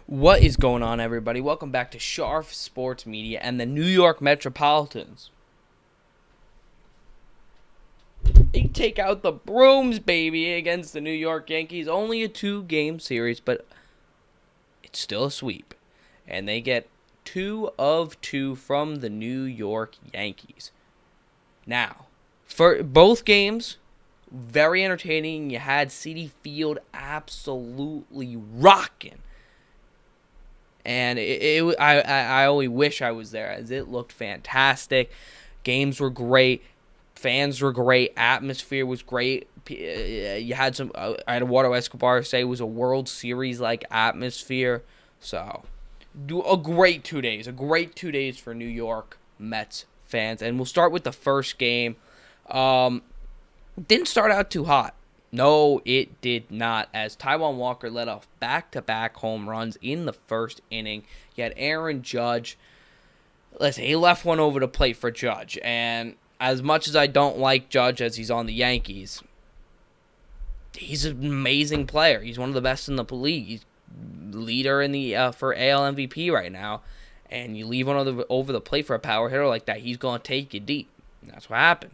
What is going on, everybody? Welcome back to Sharp Sports Media and the New York Metropolitans. They take out the brooms, baby, against the New York Yankees. Only a 2-game series, but it's still a sweep. And they get 2 of 2 from the New York Yankees. Now, for both games, very entertaining. You had Citi Field absolutely rocking. And I only wish I was there, as it looked fantastic. Games were great. Fans were great. Atmosphere was great. You had I had Eduardo Escobar say it was a World Series-like atmosphere. So, a great 2 days. A great 2 days for New York Mets fans. And we'll start with the first game. Didn't start out too hot. No, it did not, as Taijuan Walker led off back-to-back home runs in the first inning. You had Aaron Judge. Listen, he left one over the plate for Judge, and as much as I don't like Judge as he's on the Yankees, he's an amazing player. He's one of the best in the league. He's leader in the for AL MVP right now, and you leave one over the plate for a power hitter like that, he's going to take you deep. And that's what happened.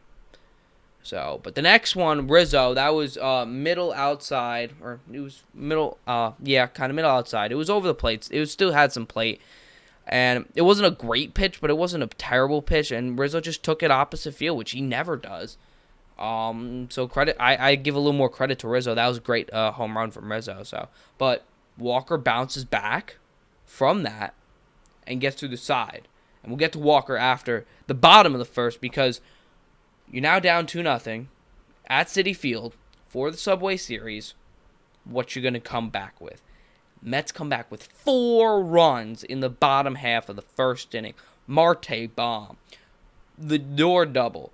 So, but the next one, Rizzo, that was middle outside, or it was middle, kind of middle outside. It was over the plate. It still had some plate, and it wasn't a great pitch, but it wasn't a terrible pitch, and Rizzo just took it opposite field, which he never does. So credit, I give a little more credit to Rizzo. That was a great home run from Rizzo. So, but Walker bounces back from that and gets through the side, and we'll get to Walker after the bottom of the first because you're now down 2-0 at Citi Field for the Subway Series. What you're going to come back with? Mets come back with 4 runs in the bottom half of the first inning. Marte bomb, Lindor double,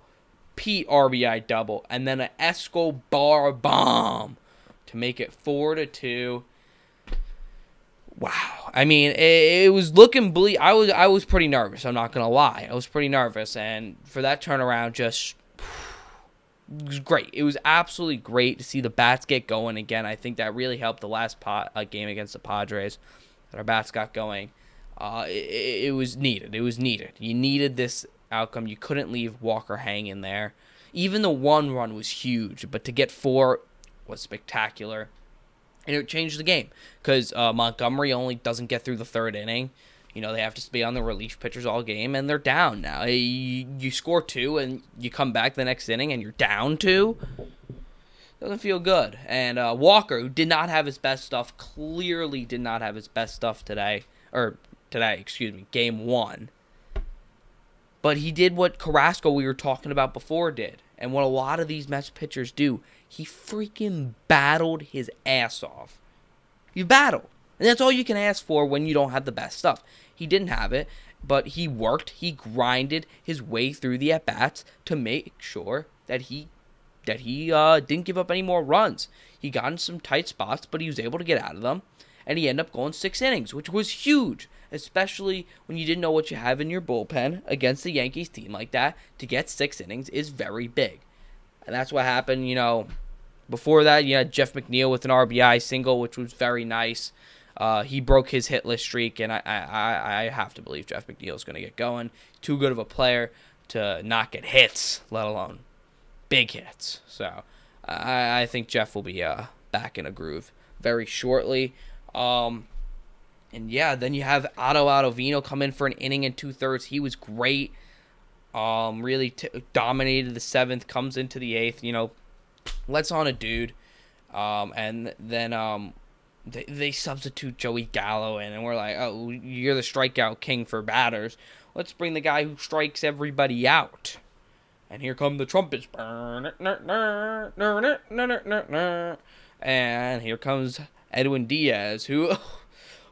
Pete RBI double, and then an Escobar bomb to make it 4-2. Wow. I mean, it was looking bleak. I was pretty nervous. I'm not going to lie. I was pretty nervous. And for that turnaround, it was great. It was absolutely great to see the bats get going again. I think that really helped the last game against the Padres, that our bats got going. It was needed. It was needed. You needed this outcome. You couldn't leave Walker hanging there. Even the 1 run was huge, but to get 4 was spectacular. And it changed the game because Montgomery only doesn't get through the 3rd inning. You know, they have to be on the relief pitchers all game, and they're down now. You score 2, and you come back the next inning, and you're down 2. Doesn't feel good. And Walker, who did not have his best stuff, clearly did not have his best stuff today. Game 1. But he did what Carrasco we were talking about before did, and what a lot of these Mets pitchers do. He freaking battled his ass off. You battle. And that's all you can ask for when you don't have the best stuff. He didn't have it, but he worked. He grinded his way through the at-bats to make sure that he didn't give up any more runs. He got in some tight spots, but he was able to get out of them. And he ended up going 6 innings, which was huge, especially when you didn't know what you have in your bullpen against the Yankees team like that. To get 6 innings is very big. And that's what happened, Before that, you had Jeff McNeil with an RBI single, which was very nice. He broke his hitless streak, and I have to believe Jeff McNeil is going to get going. Too good of a player to not get hits, let alone big hits. So I think Jeff will be back in a groove very shortly. And yeah, then you have Otto Ottavino come in for an inning and 2/3. He was great. Really dominated the 7th, comes into the 8th, lets on a dude. And then they substitute Joey Gallo in, and we're like, oh, you're the strikeout king for batters. Let's bring the guy who strikes everybody out. And here come the trumpets. And here comes Edwin Diaz, who a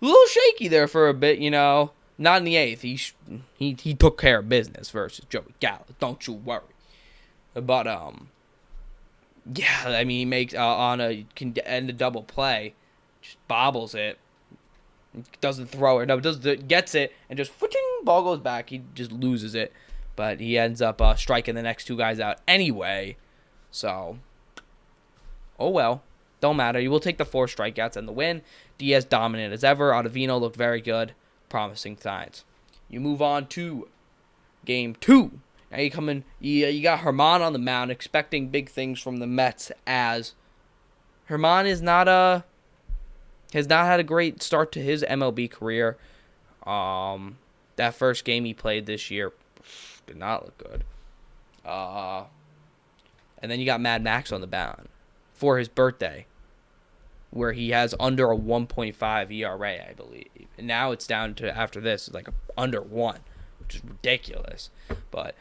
little shaky there for a bit, Not in the 8th. He took care of business versus Joey Gallo. Don't you worry. But he makes can end a double play, just bobbles it, doesn't throw it. No, gets it and just ball goes back. He just loses it, but he ends up striking the next 2 guys out anyway. So, oh well. Don't matter. You will take the 4 strikeouts and the win. Diaz dominant as ever. Ottavino looked very good. Promising signs. You move on to game 2. Now you come in. You got Herman on the mound, expecting big things from the Mets, as Herman has not had a great start to his MLB career. That first game he played this year did not look good. And then you got Mad Max on the mound for his birthday, where he has under a 1.5 ERA, I believe. And now it's down to, after this, like under 1, which is ridiculous. But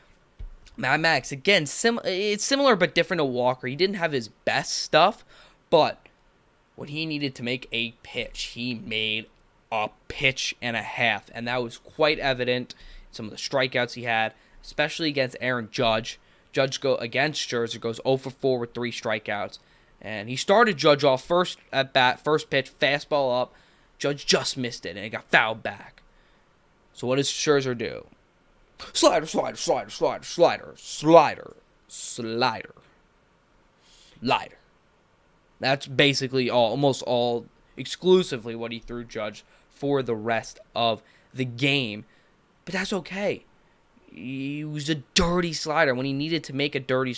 Mad Max, again, it's similar but different to Walker. He didn't have his best stuff, but when he needed to make a pitch, he made a pitch and a half. And that was quite evident in some of the strikeouts he had, especially against Aaron Judge. Judge against Scherzer goes 0 for 4 with 3 strikeouts. And he started Judge off first at bat, first pitch, fastball up. Judge just missed it, and it got fouled back. So what does Scherzer do? Slider, slider, slider, slider, slider, slider, slider, slider. That's basically almost all, exclusively what he threw Judge for the rest of the game. But that's okay. He was a dirty slider when he needed to make a dirty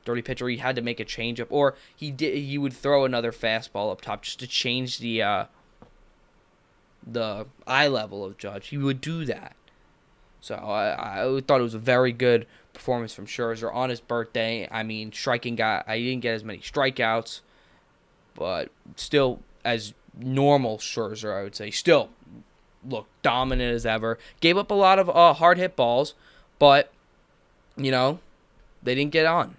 pitch, or he had to make a changeup, or he would throw another fastball up top just to change the eye level of Judge. He would do that. So I thought it was a very good performance from Scherzer on his birthday. I mean, striking guy. I didn't get as many strikeouts, but still, as normal Scherzer, I would say, still looked dominant as ever. Gave up a lot of hard hit balls, but they didn't get on.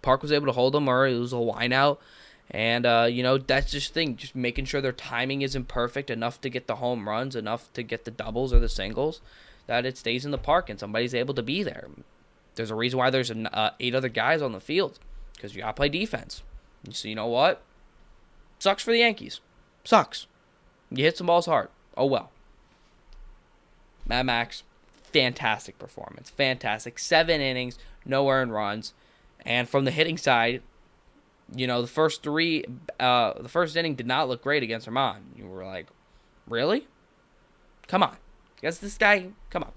Park was able to hold them, or it was a line out. And, that's just the thing. Just making sure their timing isn't perfect enough to get the home runs, enough to get the doubles or the singles, that it stays in the park and somebody's able to be there. There's a reason why there's 8 other guys on the field, because you got to play defense. So you know what? Sucks for the Yankees. Sucks. You hit some balls hard. Oh, well. Mad Max, fantastic performance. Fantastic. 7 innings, no earned runs. And from the hitting side, the first inning did not look great against Herman. You were like, really? Come on. Against this guy? Come on.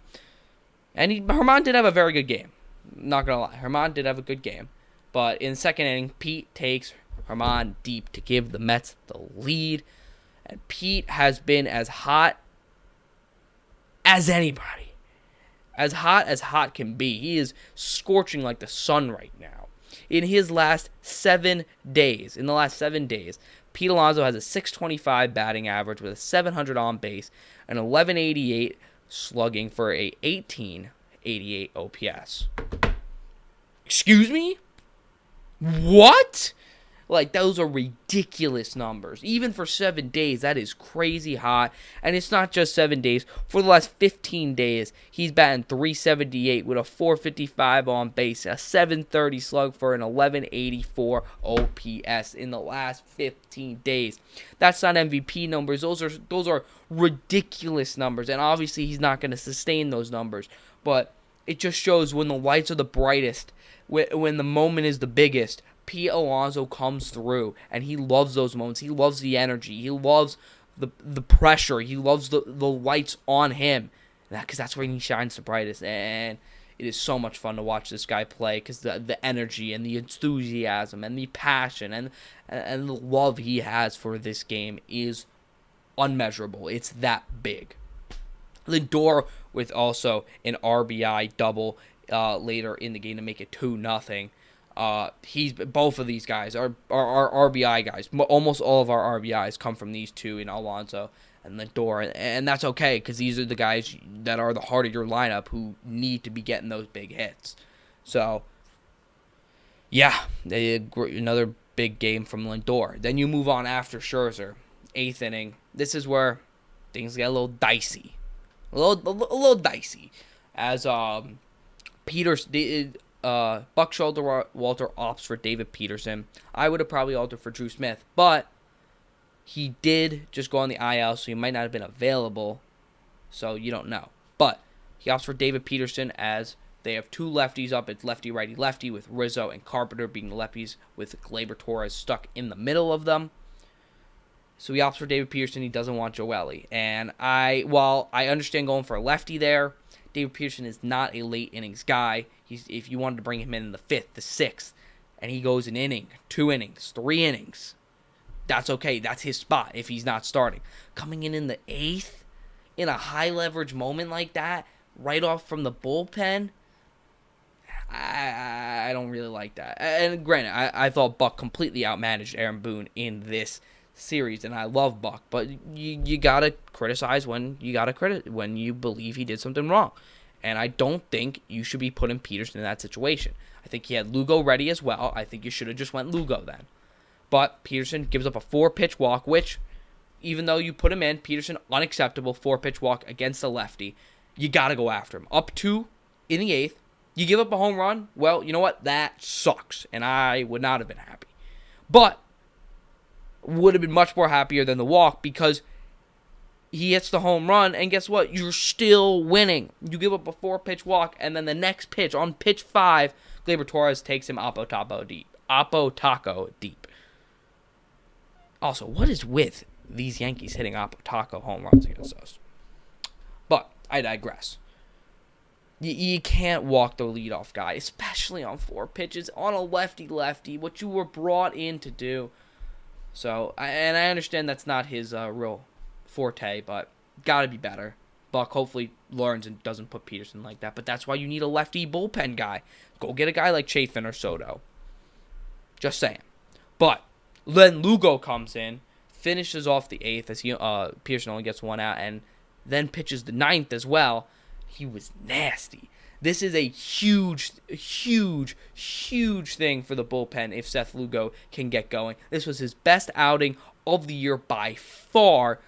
And Herman did have a very good game. Not going to lie. Herman did have a good game. But in the second inning, Pete takes Herman deep to give the Mets the lead. And Pete has been as hot as anybody. As hot can be. He is scorching like the sun right now. In the last 7 days, Pete Alonso has a 625 batting average with a 700 on base, an 1188 slugging for a 1888 OPS. Excuse me? What? Like, those are ridiculous numbers. Even for 7 days, that is crazy hot. And it's not just 7 days. For the last 15 days, he's batting .378 with a 455 on base, a 730 slug for an 1184 OPS in the last 15 days. That's not MVP numbers. Those are ridiculous numbers. And obviously, he's not going to sustain those numbers. But it just shows when the lights are the brightest, when the moment is the biggest, Pete Alonso comes through, and he loves those moments. He loves the energy. He loves the pressure. He loves the lights on him, because that's where he shines the brightest. And it is so much fun to watch this guy play, because the energy and the enthusiasm and the passion and the love he has for this game is unmeasurable. It's that big. Lindor with also an RBI double later in the game to make it 2-0. Both of these guys are RBI guys. Almost all of our RBIs come from these two in Alonso and Lindor, and that's okay, because these are the guys that are the heart of your lineup who need to be getting those big hits. So, yeah, another big game from Lindor. Then you move on after Scherzer, 8th inning. This is where things get a little dicey, a little dicey, as Peterson. Buck Showalter opts for David Peterson. I would have probably altered for Drew Smith, but he did just go on the IL, so he might not have been available, so you don't know. But he opts for David Peterson as They have two lefties up. It's lefty, righty, lefty, with Rizzo and Carpenter being the lefties, with Gleyber Torres stuck in the middle of them. So he opts for David Peterson. He doesn't want Joely. And while I understand going for a lefty there, David Peterson is not a late innings guy. If you wanted to bring him in the 5th, the 6th, and he goes an inning, 2 innings, 3 innings, that's okay. That's his spot if he's not starting. Coming in the 8th, in a high leverage moment like that, right off from the bullpen, I don't really like that. And granted, I thought Buck completely outmanaged Aaron Boone in this series, and I love Buck, but you gotta criticize when when you believe he did something wrong. And I don't think you should be putting Peterson in that situation. I think he had Lugo ready as well. I think you should have just went Lugo then. But Peterson gives up a 4-pitch walk, which, even though you put him in, Peterson, unacceptable 4-pitch walk against a lefty. You got to go after him. Up 2 in the 8th. You give up a home run. Well, you know what? That sucks. And I would not have been happy. But would have been much more happier than the walk, because he hits the home run, and guess what? You're still winning. You give up a 4-pitch walk, and then the next pitch, on pitch 5, Gleyber Torres takes him Oppo Taco deep. Also, what is with these Yankees hitting Oppo Taco home runs against us? But I digress. You can't walk the leadoff guy, especially on 4 pitches, on a lefty-lefty, what you were brought in to do. So, I understand that's not his real forte, but got to be better. Buck hopefully learns and doesn't put Peterson like that, but that's why you need a lefty bullpen guy. Go get a guy like Chafin or Soto. Just saying. But then Lugo comes in, finishes off the 8th as Peterson only gets 1 out, and then pitches the 9th as well. He was nasty. This is a huge, huge, huge thing for the bullpen if Seth Lugo can get going. This was his best outing of the year by far.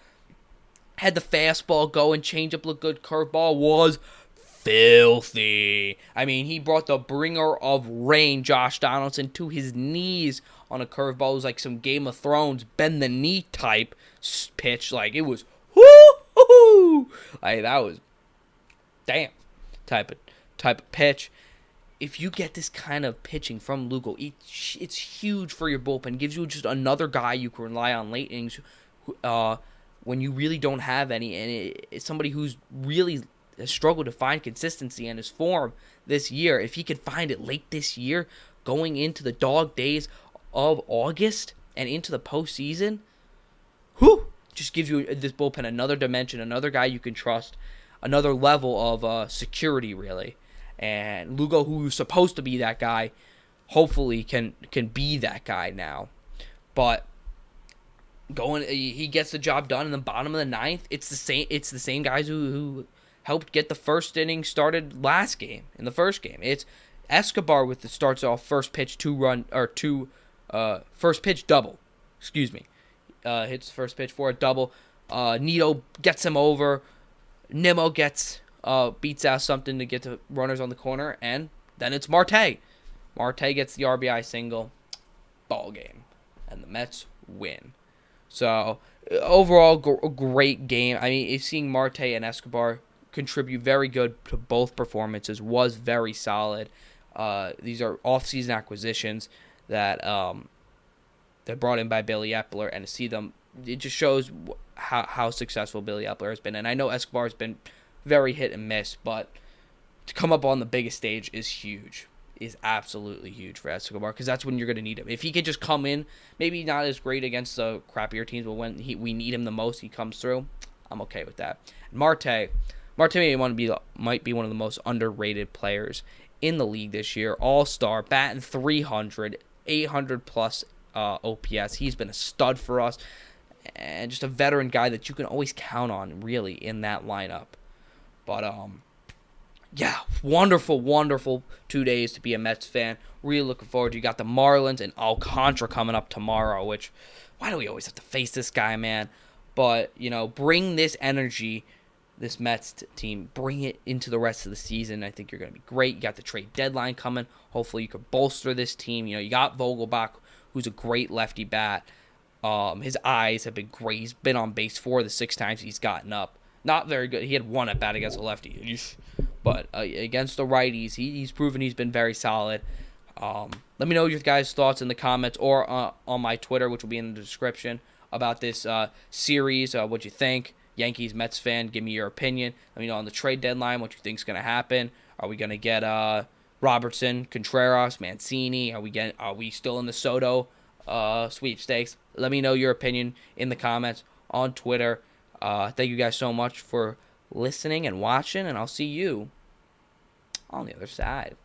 Had the fastball going, changeup looked good, curveball was filthy. I mean, he brought the bringer of rain, Josh Donaldson, to his knees on a curveball. It was like some Game of Thrones bend the knee type pitch. Like, it was whoo-hoo. Like, that was damn type of pitch. If you get this kind of pitching from Lugo, it's huge for your bullpen. Gives you just another guy you can rely on late innings when you really don't have any. And it's somebody who's really has struggled to find consistency in his form this year. If he could find it late this year, going into the dog days of August and into the postseason, just gives you this bullpen another dimension, another guy you can trust, another level of security, really. And Lugo, who's supposed to be that guy, hopefully can be that guy now. But he gets the job done in the bottom of the 9th. It's the same guys who helped get the first inning started in the first game. It's Escobar with the starts off first pitch first pitch double. Excuse me. Hits first pitch for a double. Nito gets him over. Nimmo beats out something to get to runners on the corner, and then it's Marte. Marte gets the RBI single. Ball game. And the Mets win. So, overall, great game. I mean, seeing Marte and Escobar contribute very good to both performances was very solid. These are off-season acquisitions that they're brought in by Billy Epler, and to see them, it just shows how successful Billy Epler has been. And I know Escobar has been very hit and miss, but to come up on the biggest stage is huge. Is absolutely huge for Escobar, because that's when you're going to need him. If he could just come in, maybe not as great against the crappier teams, but when we need him the most, he comes through. I'm okay with that. Marte might be one of the most underrated players in the league this year. All-star, batting 300, 800 plus OPS. He's been a stud for us, and just a veteran guy that you can always count on, really, in that lineup. But yeah, wonderful, wonderful 2 days to be a Mets fan. Really looking forward to. You got the Marlins and Alcantara coming up tomorrow, which, why do we always have to face this guy, man? But, bring this energy, this Mets team, bring it into the rest of the season. I think you're going to be great. You got the trade deadline coming. Hopefully you could bolster this team. You got Vogelbach, who's a great lefty bat. His eyes have been great. He's been on base 4 of the 6 times he's gotten up. Not very good. He had 1 at bat against a lefty. But against the righties, he's proven he's been very solid. Let me know your guys' thoughts in the comments or on my Twitter, which will be in the description, about this series. What you think? Yankees, Mets fan, give me your opinion. Let me know on the trade deadline what you think is going to happen. Are we going to get Robertson, Contreras, Mancini? Are we still in the Soto sweepstakes? Let me know your opinion in the comments on Twitter. Thank you guys so much for listening and watching, and I'll see you on the other side.